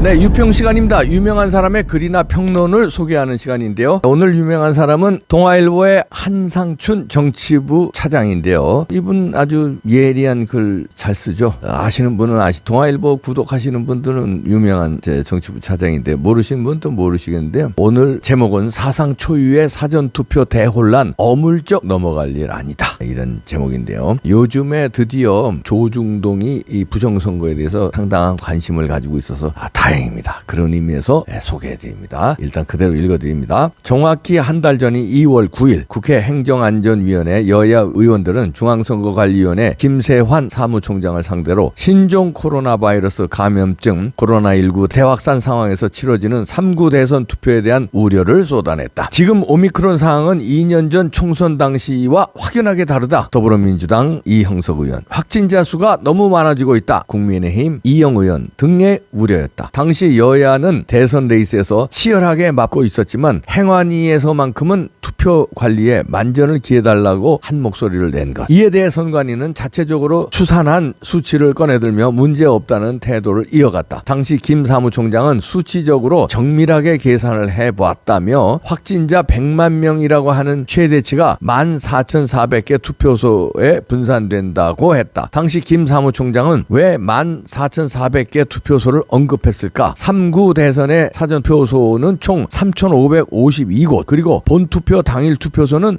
네, 유평 시간입니다. 유명한 사람의 글이나 평론을 소개하는 시간인데요. 오늘 유명한 사람은 동아일보의 한상춘 정치부 차장인데요. 이분 아주 예리한 글 잘 쓰죠. 아시는 분은 동아일보 구독하시는 분들은 유명한 정치부 차장인데 모르시는 분은 또 모르시겠는데요. 오늘 제목은 사상 초유의 사전투표 대혼란 어물쩍 넘어갈 일 아니다. 이런 제목인데요. 요즘에 드디어 조중동이 이 부정선거에 대해서 상당한 관심을 가지고 있어서 다행입니다. 그런 의미에서 소개해드립니다. 일단 그대로 읽어드립니다. 정확히 한 달 전인 2월 9일 국회 행정안전위원회 여야 의원들은 중앙선거관리위원회 김세환 사무총장을 상대로 신종 코로나 바이러스 감염증 코로나19 대확산 상황에서 치러지는 3구 대선 투표에 대한 우려를 쏟아냈다. 지금 오미크론 상황은 2년 전 총선 당시와 확연하게 다르다. 더불어민주당 이형석 의원, 확진자 수가 너무 많아지고 있다. 국민의힘 이영 의원 등의 우려였다. 당시 여야는 대선 레이스에서 치열하게 맞고 있었지만 행안위에서만큼은 투표 관리에 만전을 기해달라고 한 목소리를 낸 것. 이에 대해 선관위는 자체적으로 추산한 수치를 꺼내들며 문제없다는 태도를 이어갔다. 당시 김 사무총장은 수치적으로 정밀하게 계산을 해보았다며 확진자 100만 명이라고 하는 최대치가 14,400개 투표소에 분산된다고 했다. 당시 김 사무총장은 왜 14,400개 투표소를 언급했을까? 3구 대선의 사전투표소는 총 3,552곳, 그리고 본투표 당일 투표소는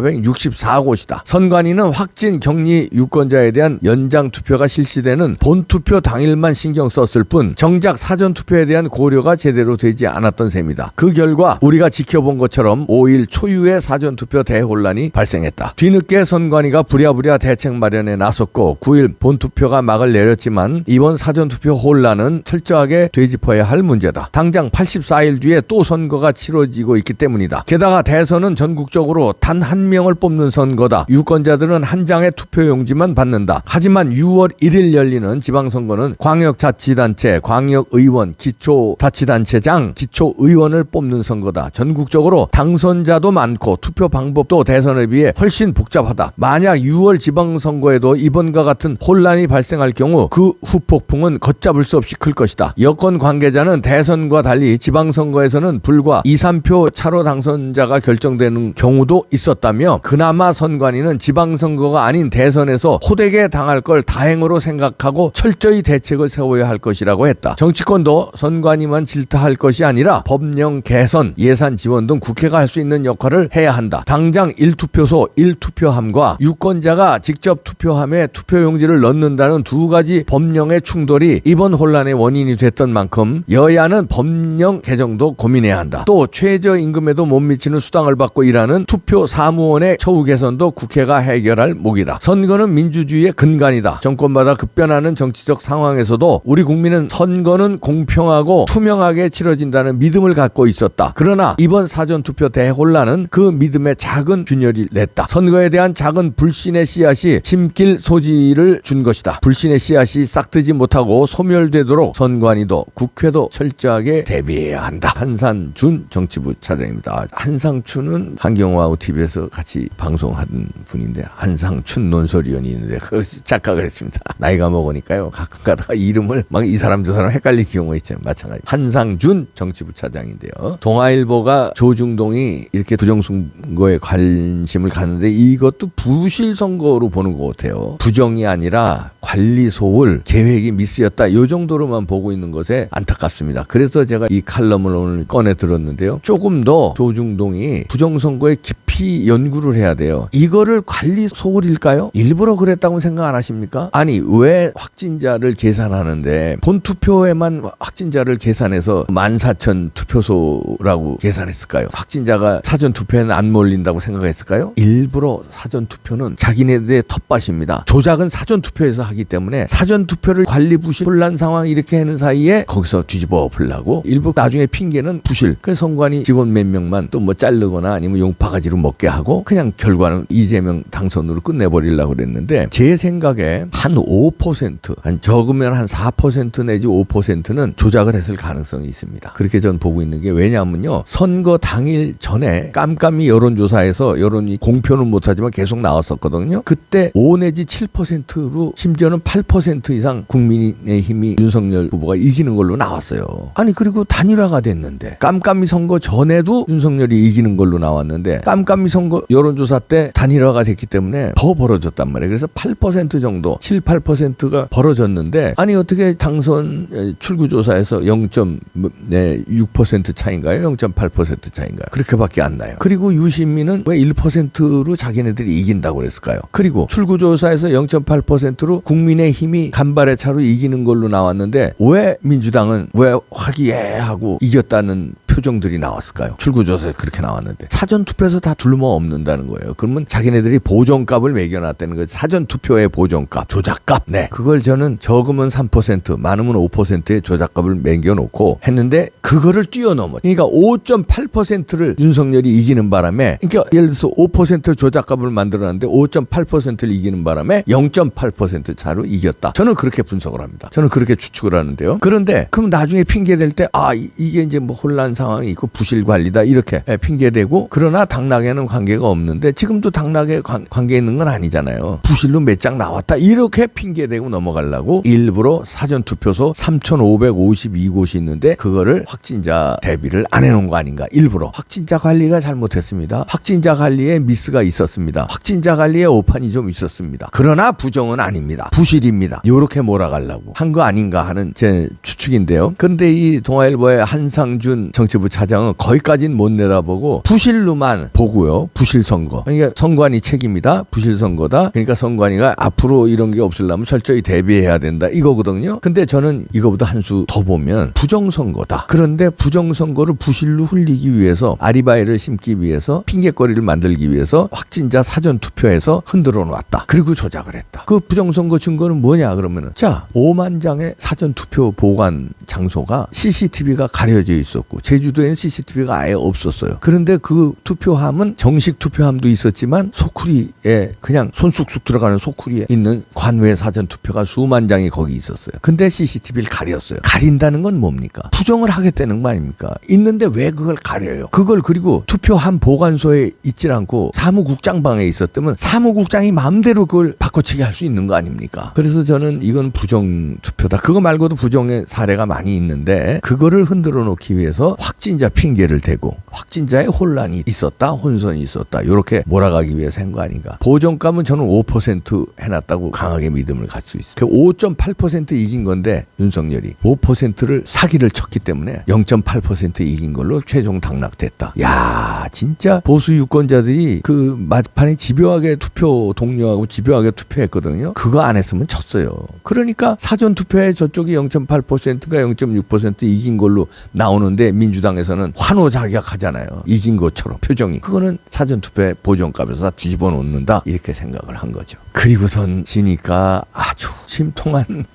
14,464곳이다. 선관위는 확진 격리 유권자에 대한 연장 투표가 실시되는 본투표 당일만 신경 썼을 뿐 정작 사전투표에 대한 고려가 제대로 되지 않았던 셈이다. 그 결과 우리가 지켜본 것처럼 5일 초유의 사전투표 대혼란이 발생했다. 뒤늦게 선관위가 부랴부랴 대책 마련에 나섰고 9일 본투표가 막을 내렸지만 이번 사전투표 혼란은 철저하게 되짚어야 할 문제다. 당장 84일 뒤에 또 선거가 치러지고 있기 때문이다. 게다가 대선은 전국적으로 단 한 명을 뽑는 선거다. 유권자들은 한 장의 투표용지만 받는다. 하지만 6월 1일 열리는 지방선거는 광역자치단체, 광역의원, 기초자치단체장, 기초의원을 뽑는 선거다. 전국적으로 당선자도 많고 투표 방법도 대선에 비해 훨씬 복잡하다. 만약 6월 지방선거에도 이번과 같은 혼란이 발생할 경우 그 후폭풍은 걷잡을 수 없이 클 것이다. 여권 관계자는 대선과 달리 지방선거에서는 불과 2, 3표 차로 당선자가 결정되는 경우도 있었다며 그나마 선관위는 지방선거가 아닌 대선에서 호되게 당할 걸 다행으로 생각하고 철저히 대책을 세워야 할 것이라고 했다. 정치권도 선관위만 질타할 것이 아니라 법령 개선, 예산 지원 등 국회가 할 수 있는 역할을 해야 한다. 당장 1투표소 1투표함과 유권자가 직접 투표함에 투표용지를 넣는다는 두 가지 법령의 충돌이 이번 혼란의 원인이 됐던 만큼 여야는 법령 개정도 고민해야 한다. 또 최저임금에도 못 미치는 수당을 받고 일하는 투표 사무원의 처우 개선도 국회가 해결할 목이다. 선거는 민주주의의 근간이다. 정권마다 급변하는 정치적 상황에서도 우리 국민은 선거는 공평하고 투명하게 치러진다는 믿음을 갖고 있었다. 그러나 이번 사전투표 대혼란은 그 믿음에 작은 균열이 냈다. 선거에 대한 작은 불신의 씨앗이 심길 소지를 준 것이다. 불신의 씨앗이 싹트지 못하고 소멸되도록 선관위도 국회도 철저하게 대비해야 한다. 한상춘 정치부 차장입니다. 한상춘은 한경화하고 TV에서 같이 방송하던 분인데 한상춘 논설위원이 있는데 그 착각을 했습니다. 나이가 먹으니까요 가끔 가다가 이름을 막 이 사람 저 사람 헷갈릴 경우가 있잖아요. 마찬가지. 한상준 정치부 차장인데요. 동아일보가 조중동이 이렇게 부정선거에 관심을 갖는데 이것도 부실 선거로 보는 것 같아요. 부정이 아니라 관리 소홀, 계획이 미스였다. 이 정도로만 보고 있는 것에 안타깝습니다. 그래서 제가 이 칼럼을 오늘 꺼내 들었는데요. 조금 더 조중동이 부정선거에 깊이 연구를 해야 돼요. 이거를 관리 소홀일까요? 일부러 그랬다고 생각 안 하십니까? 아니 왜 확진자를 계산하는데 본투표에만 확진자를 계산해서 14,000 투표소라고 계산했을까요? 확진자가 사전투표에는 안 몰린다고 생각했을까요? 일부러 사전투표는 자기네들의 텃밭입니다. 조작은 사전투표에서 하기 때문에 사전투표를 관리 부실 혼란 상황 이렇게 하는 사이에 거기서 뒤집어 엎으려고 일부 나중에 핑계는 부실. 그래서 선관위 직원 몇 명만 또 뭐 자르거나 아니면 용파가지로 먹게 하고 그냥 결과는 이재명 당선으로 끝내버리려고 그랬는데 제 생각에 한 5%, 한 적으면 한 4% 내지 5%는 조작을 했을 가능성이 있습니다. 그렇게 전 보고 있는 게 왜냐하면요. 선거 당일 전에 깜깜이 여론조사에서 여론이 공표는 못하지만 계속 나왔었거든요. 그때 5 내지 7%로 심지어는 8% 이상 국민의힘이 윤석열 윤석열 후보가 이기는 걸로 나왔어요. 아니 그리고 단일화가 됐는데 깜깜이 선거 전에도 윤석열이 이기는 걸로 나왔는데 깜깜이 선거 여론조사 때 단일화가 됐기 때문에 더 벌어졌단 말이에요. 그래서 8% 정도 7, 8%가 벌어졌는데 아니 어떻게 당선 출구조사에서 0.6% 차인가요? 0.8% 차인가요? 그렇게밖에 안 나요. 그리고 유시민은 왜 1%로 자기네들이 이긴다고 그랬을까요? 그리고 출구조사에서 0.8%로 국민의힘이 간발의 차로 이기는 걸로 나왔는데 왜 민주당은 왜 화기애애하고 이겼다는 표정들이 나왔을까요? 출구조사에 그렇게 나왔는데 사전투표에서 다 둘러없는다는 거예요. 그러면 자기네들이 보정값을 매겨놨다는 거예요. 사전투표의 보정값, 조작값. 네, 그걸 저는 적으면 3%, 많으면 5%의 조작값을 매겨놓고 했는데 그거를 뛰어넘어. 그러니까 5.8%를 윤석열이 이기는 바람에 그러니까 예를 들어서 5% 조작값을 만들어놨는데 5.8%를 이기는 바람에 0.8% 차로 이겼다. 저는 그렇게 분석을 합니다. 저는 그렇게 추측을 하는데요. 그런데 그럼 나중에 핑계댈 때 이게 이제 뭐 혼란 상황이 있고 부실 관리다 이렇게 핑계대고 그러나 당락에는 관계가 없는데 지금도 당락에 관계 있는 건 아니잖아요. 부실로 몇 장 나왔다 이렇게 핑계대고 넘어가려고 일부러 사전투표소 3,552곳이 있는데 그거를 확진자 대비를 안 해놓은 거 아닌가. 일부러 확진자 관리가 잘못했습니다. 확진자 관리에 미스가 있었습니다. 확진자 관리에 오판이 좀 있었습니다. 그러나 부정은 아닙니다. 부실입니다. 이렇게 몰아가려고 한 거 아닌가 하는 제 추측인데요. 그런데 이 동아일보의 한상준 정치부 차장은 거기까지는 못 내다보고 부실로만 보고요. 부실 선거. 그러니까 선관위 책임이다. 부실 선거다. 그러니까 선관위가 앞으로 이런 게 없으려면 철저히 대비해야 된다. 이거거든요. 근데 저는 이거보다 한 수 더 보면 부정선거다. 그런데 부정선거를 부실로 흘리기 위해서 아리바이를 심기 위해서 핑계거리를 만들기 위해서 확진자 사전투표에서 흔들어 놨다. 그리고 조작을 했다. 그 부정선거 증거는 뭐냐 그러면은 자 5만 장의 사전투표 보관 장소가 CCTV가 가려져 있었고 제주도에는 CCTV가 아예 없었어요. 그런데 그 투표함은 정식 투표함도 있었지만 소쿠리에 그냥 손 쑥쑥 들어가는 소쿠리에 있는 관외 사전투표가 수만 장이 거기 있었어요. 근데 CCTV를 가렸어요. 가린다는 건 뭡니까? 부정을 하겠다는 거 아닙니까? 있는데 왜 그걸 가려요? 그걸 그리고 투표함 보관소에 있질 않고 사무국장 방에 있었다면 사무국장이 마음대로 그걸 바꿔치기 할 수 있는 거 아닙니까? 그래서 저는 이건 부정 투표다. 그거 말고도 부정의 사례가 많이 있는데 그거를 흔들어 놓기 위해서 확진자 핑계를 대고 확진자의 혼란이 있었다, 혼선이 있었다 이렇게 몰아가기 위해서 한 거 아닌가. 보정값은 저는 5% 해놨다고 강하게 믿음을 갖고 있어요. 5.8% 이긴 건데 윤석열이 5%를 사기를 쳤기 때문에 0.8% 이긴 걸로 최종 당락됐다. 야 진짜 보수 유권자들이 그 막판에 집요하게 투표 독려하고 집요하게 투표했거든요. 그거 안 했으면 졌어요. 그러니까 사전투표에 저쪽이 0.8%가 0.6% 이긴 걸로 나오는데 민주당에서는 환호자격하잖아요. 이긴 것처럼 표정이. 그거는 사전투표의 보정값에서 다 뒤집어 놓는다 이렇게 생각을 한 거죠. 그리고선 지니까 아주 심통한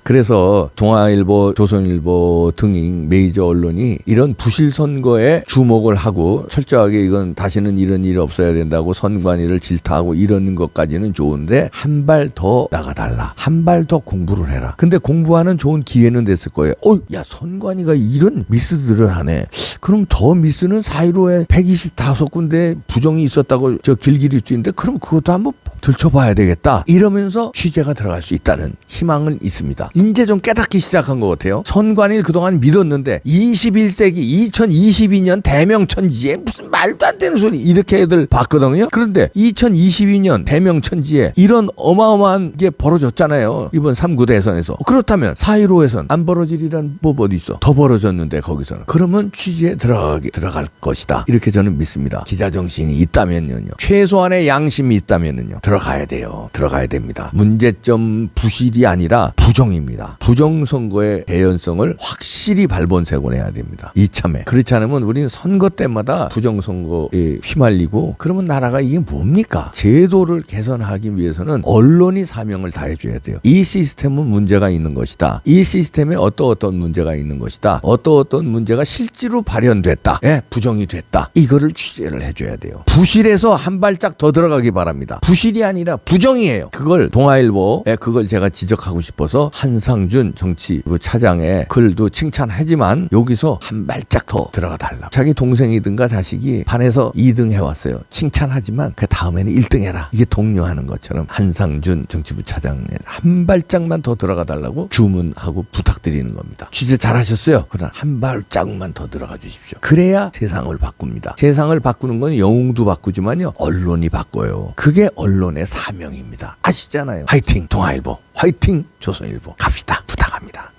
그래서 동아일보, 조선일보 등인 메이저 언론이 이런 부실 선거에 주목을 하고 철저하게 이건 다시는 이런 일이 없어야 된다고 선관위를 질타하고 이러는 것까지는 좋은데 한 발 더 나가달라. 한 발 더 공부를 해라. 근데 공부하는 좋은 기회는 됐을 거예요. 야 선관위가 이런 미스들을 하네. 그럼 더 미스는 4.15에 125군데 부정이 있었다고 저 길길이 뛰는데 그럼 그것도 한번 들춰봐야 되겠다. 이러면서 취재가 들어갈 수 있다는 희망은 있습니다. 이제 좀 깨닫기 시작한 것 같아요. 선관위를 그동안 믿었는데 21세기 2022년 대명천지에 무슨 말도 안 되는 소리 이렇게 애들 봤거든요. 그런데 2022년 대명천지에 이런 어마어마한 게 벌어졌잖아요. 이번 3구 대선에서. 그렇다면 4.15에선 안 벌어지리란 법 어디 있어? 더 벌어졌는데 거기서는. 그러면 취재에 들어갈 것이다. 이렇게 저는 믿습니다. 기자정신이 있다면요. 최소한의 양심이 있다면요. 들어가야 돼요. 들어가야 됩니다. 문제점 부실이 아니라 부정입니다. 부정선거의 개연성을 확실히 발본색원해야 됩니다. 이참에. 그렇지 않으면 우리는 선거 때마다 부정선거에 휘말리고 그러면 나라가 이게 뭡니까? 제도를 개선하기 위해서는 언론이 사명을 다해줘야 돼요. 이 시스템은 문제가 있는 것이다. 이 시스템에 어떤 문제가 있는 것이다. 어떤 문제가 실제로 발현됐다. 부정이 됐다. 이거를 취재를 해줘야 돼요. 부실에서 한 발짝 더 들어가기 바랍니다. 부실이 아니라 부정이에요. 그걸 동아일보에 그걸 제가 지적하고 싶어서 한상준 정치부 차장의 글도 칭찬하지만 여기서 한 발짝 더 들어가 달라. 자기 동생이든가 자식이 반에서 2등 해왔어요. 칭찬하지만 그 다음에는 1등 해라. 이게 독려하는 것처럼 한상준 정치부 차장에 한 발짝만 더 들어가 달라고 주문하고 부탁드리는 겁니다. 취재 잘하셨어요. 그러나 한 발짝만 더 들어가 주십시오. 그래야 세상을 바꿉니다. 세상을 바꾸는 건 영웅도 바꾸지만요. 언론이 바꿔요. 그게 언론의 사명입니다. 아시잖아요. 화이팅 동아일보, 화이팅 조선일보. 갑시다. 부탁합니다.